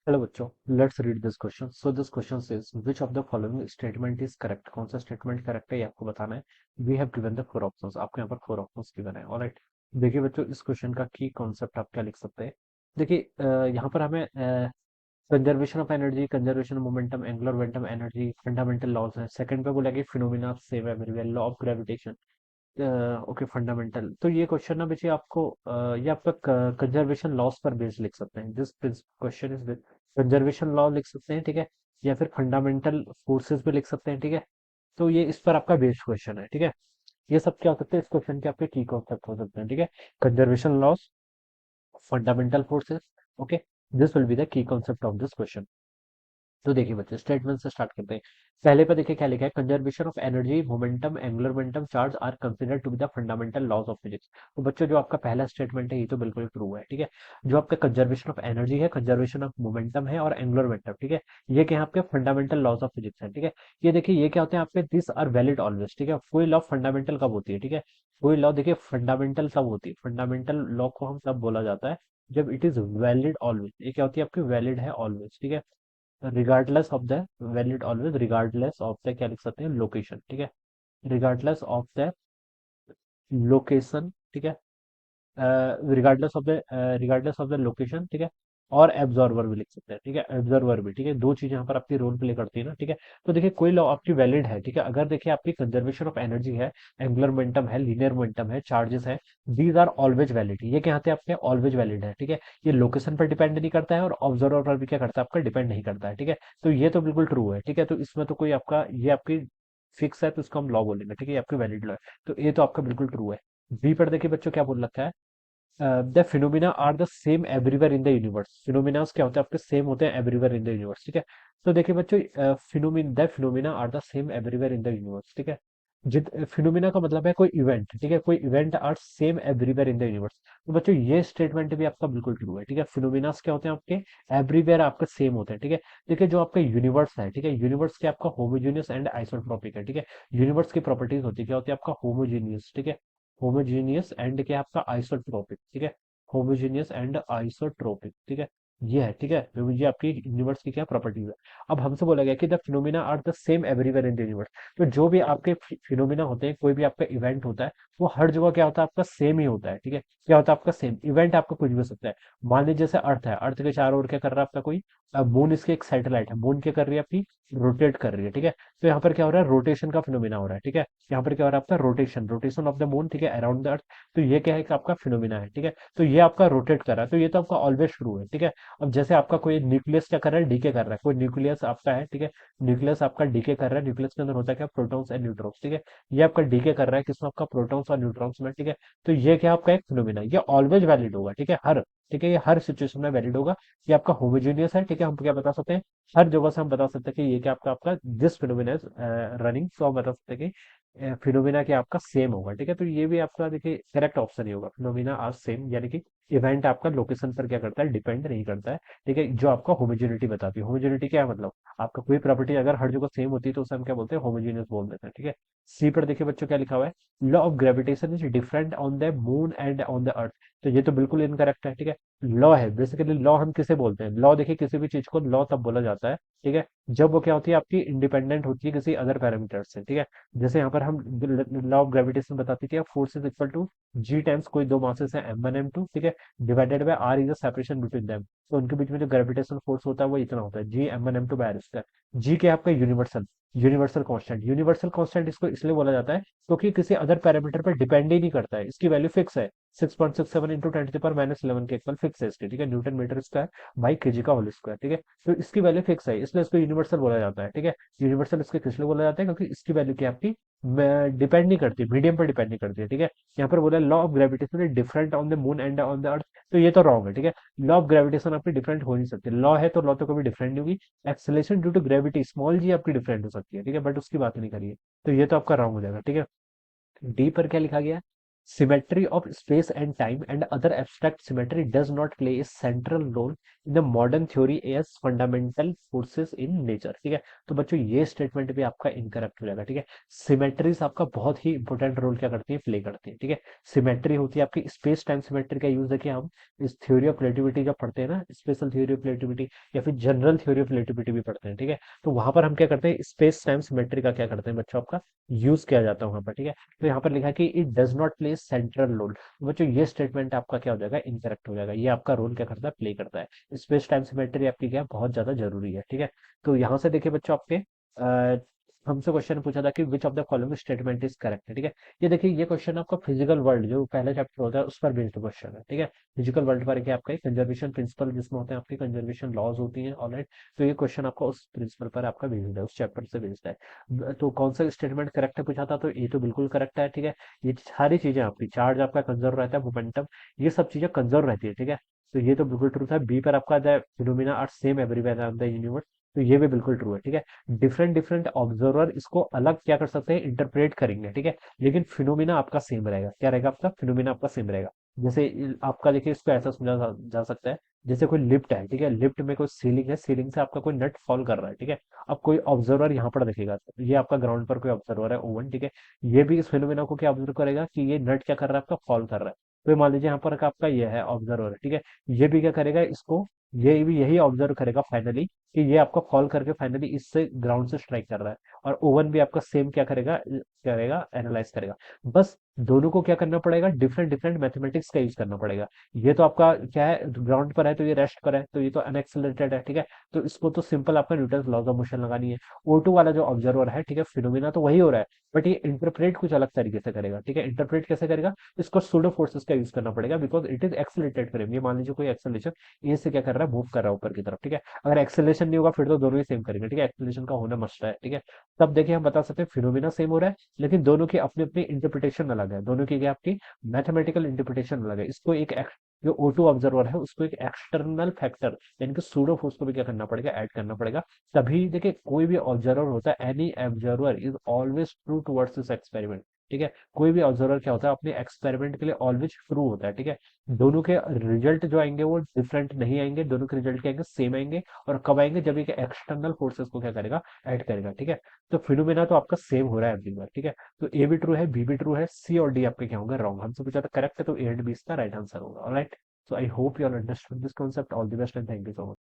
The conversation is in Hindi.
हेलो बच्चों, let's read this question. So this question says which of the following statement is correct. कौन सा स्टेटमेंट करेक्ट है ये आपको बताना है। We have given the four options. आपको यहाँ पर फोर ऑप्शंस गिवन है। ऑलराइट, देखिए बच्चों, इस क्वेश्चन का की कॉन्सेप्ट आप क्या लिख सकते हैं। देखिए यहाँ पर हमें conservation of energy, conservation of momentum, angular momentum, energy, fundamental laws है। सेकंड पे बोला कि phenomena same everywhere, law of gravitation, okay, fundamental. तो ये क्वेश्चन ना बच्चे आपको ये आपका कंजर्वेशन लॉस पर बेस लिख सकते हैं। This question is conservation law लिख सकते हैं, ठीक है, या फिर फंडामेंटल फोर्सेस भी लिख सकते हैं, ठीक है। तो ये इस पर आपका बेस्ड क्वेश्चन है, ठीक है। ये सब क्या हो सकते हैं इस क्वेश्चन के आपके की कॉन्सेप्ट हो सकते हैं, ठीक है। Conservation loss, fundamental forces, okay, this will be the key concept of this question. तो देखिए बच्चे, स्टेटमेंट से स्टार्ट करते हैं। पहले पे देखिए क्या लिखा है, conservation of energy, momentum, angular momentum, charge are considered to be the fundamental laws of physics. तो बच्चों, जो आपका पहला स्टेटमेंट है ये तो बिल्कुल ट्रू है, ठीक है। जो आपका कंजर्वेशन ऑफ एनर्जी है, कंजर्वेशन ऑफ मोमेंटम है और एंगुलर मोमेंटम, ठीक है, ये क्या है आपके फंडामेंटल लॉज ऑफ फिजिक्स है, ठीक है। ये देखिए ये क्या होते हैं आपके, दिस आर वैलिड ऑलवेज, ठीक है। कोई लॉ फंडामेंटल कब होती है, ठीक है। कोई लॉ देखिए फंडामेंटल तब होती है, फंडामेंटल लॉ को हम तब बोला जाता है जब इट इज वैलिड ऑलवेज। ये क्या होती है आपकी, वैलिड है ऑलवेज, ठीक है। Regardless of the, valid always regardless of the, क्या लिख सकते हैं, लोकेशन, ठीक है। रिगार्डलेस ऑफ द लोकेशन, ठीक है। रिगार्डलेस ऑफ द लोकेशन, ठीक है। और एब्जॉर्वर भी लिख सकते हैं, ठीक है, एब्जर्वर भी, ठीक है। दो चीजें यहाँ पर आपकी रोल प्ले करती है ना, ठीक है। तो देखिए कोई लॉ आपकी वैलिड है, ठीक है, अगर देखिए आपकी कंजर्वेशन ऑफ एनर्जी है, एंगुलर मोमेंटम है, लीनियर मोमेंटम है, चार्जेस है, दीज आर ऑलवेज वैलिड। ये क्या आते हैं आपके, ऑलवेज वैलिड है, ठीक है। ये लोकेशन पर डिपेंड नहीं करता है और ऑब्जर्वर पर भी क्या करता है आपका, डिपेंड नहीं करता है, ठीक है। तो ये तो बिल्कुल ट्रू है, ठीक है। तो इसमें तो कोई आपका ये आपकी फिक्स है तो इसको हम लॉ बोलेंगे, ठीक है, ये आपकी वैलिड लॉ है। तो ये तो आपका बिल्कुल ट्रू है। बी पर देखिए बच्चों क्या बोल रखा है, the phenomena are the same everywhere in the universe. Phenomenas क्या होते हैं आपके, सेम होते हैं एवरीवेयर इन द यूनिवर्स, ठीक है। तो देखिए बच्चों, phenomena are the same everywhere in the universe, ठीक है। जित फिनोमिना का मतलब है कोई इवेंट, ठीक है, कोई event are same everywhere in the universe. तो बच्चों ये स्टेटमेंट भी आपका बिल्कुल ट्रू है, ठीक है। फिनोमिनास क्या होते हैं आपके, एवरीवेयर आपका सेम होते हैं, ठीक है। देखिए जो आपका यूनिवर्स है, ठीक है, यूनिवर्स क्या आपका होमोजेनियस एंड आइसोट्रोपिक है, ठीक है। यूनिवर्स की प्रॉपर्टीज होती है क्या होती है आपका, होमोजेनियस, ठीक है। होमोजीनियस एंड क्या आपका, आइसोट्रोपिक, ठीक है। होमोजीनियस एंड आइसोट्रोपिक, ठीक है। ये है, ठीक है, तो ये आपकी यूनिवर्स की क्या प्रॉपर्टीज है। अब हमसे बोला गया कि the phenomena are the same everywhere in the universe. तो जो भी आपके फिनोमिना होते हैं, कोई भी आपका इवेंट होता है, वो हर जगह क्या होता है आपका सेम ही होता है, ठीक है। क्या होता है आपका सेम इवेंट, आपका कुछ भी हो सकता है। मान लीजिए जैसे अर्थ है, अर्थ के चारों ओर क्या कर रहा है आपका कोई, मून इसके एक सैटेलाइट है, मून क्या कर रही है आपकी, रोटेट कर रही है, ठीक है। तो यहाँ पर क्या हो रहा है, रोटेशन का फिनोमिना हो रहा है, ठीक है। यहाँ पर क्या हो रहा है आपका, rotation, rotation of the moon, ठीक है, अराउंड द अर्थ। तो ये क्या है कि आपका फिनोमिना है, ठीक है। तो ये आपका रोटेट कर रहा है, तो ये तो आपका ऑलवेज ट्रू है, ठीक है। अब जैसे आपका कोई न्यूक्लियस क्या कर रहा है, डीके कर रहा है, कोई न्यूक्लियस आपका है, ठीक है। न्यूक्लियस आपका डीके कर रहा है, न्यूक्लियस के अंदर होता है क्या, प्रोटॉन्स एंड न्यूट्रॉन्स, ठीक है। ये आपका डीके कर रहा है किसमें, आपका प्रोटॉन्स और न्यूट्रॉन्स में, ठीक है। तो ये क्या आपका एक फिनोमिना, ये ऑलवेज वैलिड होगा, ठीक है, हर, ठीक है, ये हर सिचुएशन में वैलिड होगा। ये आपका होमोजीनियस है, ठीक है। हम क्या बता सकते हैं, हर जगह से हम बता सकते हैं कि ये क्या आपका आपका दिस फिनोमिना इज रनिंग। सो हम बता सकते हैं कि फिनोमिना क्या आपका सेम होगा, ठीक है। तो ये भी आपका देखिए करेक्ट ऑप्शन ही होगा, फिनोमिना आर सेम, यानी कि इवेंट आपका लोकेशन पर क्या करता है, डिपेंड नहीं करता है, ठीक है। जो आपका होमोजेनिटी बताती है, होमोजेनिटी क्या है मतलब, आपका कोई प्रॉपर्टी अगर हर जगह सेम होती है तो उसे हम क्या बोलते हैं, होमोजेनियस बोल देते हैं, ठीक है। सी पर देखिए बच्चों क्या लिखा हुआ है, law of gravitation is different on the moon and on the earth. तो ये तो बिल्कुल इनकरेक्ट है, ठीक है। लॉ है, बेसिकली लॉ हम किसे बोलते हैं, लॉ देखिए किसी भी चीज को लॉ तब बोला जाता है, ठीक है, जब वो क्या होती है आपकी, इंडिपेंडेंट होती है किसी अदर पैरामीटर से, ठीक है। जैसे यहाँ पर हम लॉ ऑफ ग्रेविटेशन बताती थी, force is equal to G times कोई दो मासेस है M1 M2, ठीक है, divided by R is the separation between them. तो उनके बीच में जो ग्रेविटेशन फोर्स होता है वो इतना होता है, G M1 M2 by R square. G क्या है आपका, universal, universal constant. Universal constant इसको इसलिए बोला जाता है क्योंकि किसी अदर पैरामीटर पर डिपेंड ही नहीं करता है, इसकी वैल्यू फिक्स है। 6.67 इंटू 10 to the power -11 के इक्वल फिक्स है इसके, ठीक है, newton metre square by KG का होल स्क्वायर, ठीक है। तो इसकी वैल्यू फिक्स है, इसलिए इसको यूनिवर्सल बोला जाता है, ठीक है। यूनिवर्सल इसके किस लिए बोला जाता है, क्योंकि इसकी वैल्यू क्या आपकी डिपेंड नहीं करती, मीडियम पर डिपेंड नहीं करती है, ठीक है। यहाँ पर बोला law of gravitation is different on the moon and on the earth. तो ये तो रॉन्ग है, ठीक है। लॉ ऑफ ग्रेविटेशन आपकी डिफरेंट हो नहीं सकती, लॉ है तो लॉ तो कभी डिफरेंट नहीं होगी। Acceleration due to gravity small G आपकी डिफरेंट हो सकती है, ठीक है, बट उसकी बात नहीं करिए। तो ये तो आपका रॉन्ग हो जाएगा, ठीक है। डी पर क्या लिखा गया, symmetry of space and time and other abstract symmetry does not play a central role in the modern theory as fundamental forces in nature, ठीक है। तो बच्चों ये स्टेटमेंट भी आपका इनकरेक्ट हो जाएगा, ठीक है। सिमेट्रीज आपका बहुत ही इंपॉर्टेंट रोल क्या करती है, प्ले करती है, ठीक है। सिमेट्री होती है आपकी स्पेस टाइम सिमेट्री का यूज देखिए हम इस थ्योरी ऑफ रिलेटिविटी जब पढ़ते हैं ना, स्पेशल थ्योरी ऑफ रिलेटिविटी या फिर जनरल थ्योरी ऑफ रिलेटिविटी भी पढ़ते हैं, ठीक है। तो वहां पर हम क्या करते हैं, स्पेस टाइम सिमेट्री का क्या करते हैं बच्चों, आपका यूज किया जाता है वहां पर, ठीक है। तो यहाँ पर लिखा है कि it does not play central role. बच्चों ये स्टेटमेंट आपका क्या हो जाएगा, इनकरेक्ट हो जाएगा। ये आपका रोल क्या करता है, प्ले करता है। स्पेस टाइम सिमेट्री आपकी क्या है, बहुत ज्यादा जरूरी है, ठीक है। तो यहाँ से देखिए बच्चों आपके हमसे क्वेश्चन पूछा था कि which of the following statement is correct है, ठीक है। ये देखिए ये क्वेश्चन आपका फिजिकल वर्ल्ड जो पहला चैप्टर होता है उस पर बेस्ड क्वेश्चन है, ठीक है। फिजिकल वर्ल्ड पर क्या आपका कंजर्वेशन प्रिंसिपल जिसमें होते हैं आपकी कंजर्वेशन लॉज होती हैं, ऑलराइट। तो ये क्वेश्चन आपका उस प्रिंसिपल पर आपका बेस्ड है, उस चैप्टर से बेस्ड है। तो कौन सा स्टेटमेंट करेक्ट है पूछा था, तो ये तो बिल्कुल करेक्ट है, ठीक है। ये सारी चीजें आपकी चार्ज आपका कंजर्व रहता है, मोमेंटम, ये सब चीजें कंजर्व रहती है, ठीक है। तो ये तो बिल्कुल ट्रू था। बी पर आपका the phenomena are same everywhere on the universe, तो ये भी बिल्कुल ट्रू है, ठीक है। डिफरेंट डिफरेंट ऑब्जर्वर इसको अलग क्या कर सकते हैं, इंटरप्रेट करेंगे, ठीक है। लेकिन फिनोमिना आपका सेम रहेगा, क्या रहेगा आपका, फिनोमिना आपका सेम रहेगा। जैसे आपका देखिए इसको ऐसा समझा जा सकता है, जैसे कोई लिफ्ट है, ठीक है। लिफ्ट में कोई सीलिंग है, सीलिंग से आपका कोई नट फॉल कर रहा है, ठीक है। अब कोई ऑब्जर्वर यहाँ पर देखेगा, तो ये आपका ग्राउंड पर कोई ऑब्जर्वर है, ओवन, ठीक है। ये भी इस फिनोमिना को क्या ऑब्जर्व करेगा कि ये नट क्या कर रहा है, आपका फॉल कर रहा है। तो मान लीजिए यहाँ पर आपका ये है ऑब्जर्वर, ठीक है। ये भी क्या करेगा इसको, ये भी यही ऑब्जर्व करेगा फाइनली कि ये आपका फॉल करके फाइनली इससे ग्राउंड से स्ट्राइक कर रहा है। और ओवन भी आपका सेम क्या करेगा, एनालाइज करेगा। बस दोनों को क्या करना पड़ेगा, डिफरेंट डिफरेंट मैथमेटिक्स का यूज करना पड़ेगा। ये तो आपका क्या है, ग्राउंड पर है तो ये रेस्ट पर है, तो ये तो अनएक्सेलरेटेड है, ठीक है। तो इसको तो सिंपल आपका न्यूटन लॉज ऑफ मोशन लगानी है। O2 वाला जो ऑब्जर्वर है, ठीक है, फिनोमिना तो वही हो रहा है, बट ये इंटरप्रेट कुछ अलग तरीके से करेगा, ठीक है। इंटरप्रेट कैसे करेगा, इसको सूडो फोर्सेस का यूज करना पड़ेगा, because it is accelerated frame. ये मान लीजिए कोई एक्सेलरेशन ए से क्या कर रहा है, मूव कर रहा है ऊपर की तरफ, ठीक है। अगर एक्सेलरेशन नहीं होगा फिर तो दोनों ही सेम करेंगे, ठीक है। एक्सेलरेशन का होना मस्ट है, ठीक है। तब देखिए हम बता सकते हैं फिनोमिना सेम हो रहा है, लेकिन दोनों की अपनी अपनी इंटरप्रिटेशन अलग है, दोनों की क्या आपकी मैथमेटिकल इंटरप्रिटेशन अलग है। इसको एक जो O2 ऑब्जर्वर है उसको एक एक्सटर्नल फैक्टर यानी कि सूडो फोर्स को भी क्या करना पड़ेगा, ऐड करना पड़ेगा। तभी देखिए कोई भी ऑब्जर्वर होता है, any observer is always true towards this experiment, ठीक है। कोई भी ऑब्जर्वर क्या होता है, अपने एक्सपेरिमेंट के लिए ऑलवेज ट्रू होता है, ठीक है। दोनों के रिजल्ट जो आएंगे वो डिफरेंट नहीं आएंगे, दोनों के रिजल्ट क्या आएंगे, सेम आएंगे। और कब आएंगे, जब ये एक्सटर्नल फोर्सेस को क्या करेगा, ऐड करेगा, ठीक है। तो फिनोमेना तो आपका सेम हो रहा है एवरीवेयर, ठीक है। तो ए भी ट्रू है, बी भी ट्रू है, सी और डी आपके क्या होंगे, रॉन्ग। हमसे पूछा था करेक्ट है, तो ए एंड बी इसका राइट आंसर होगा, alright. So I hope you all understood this concept. All the best and thank you so much.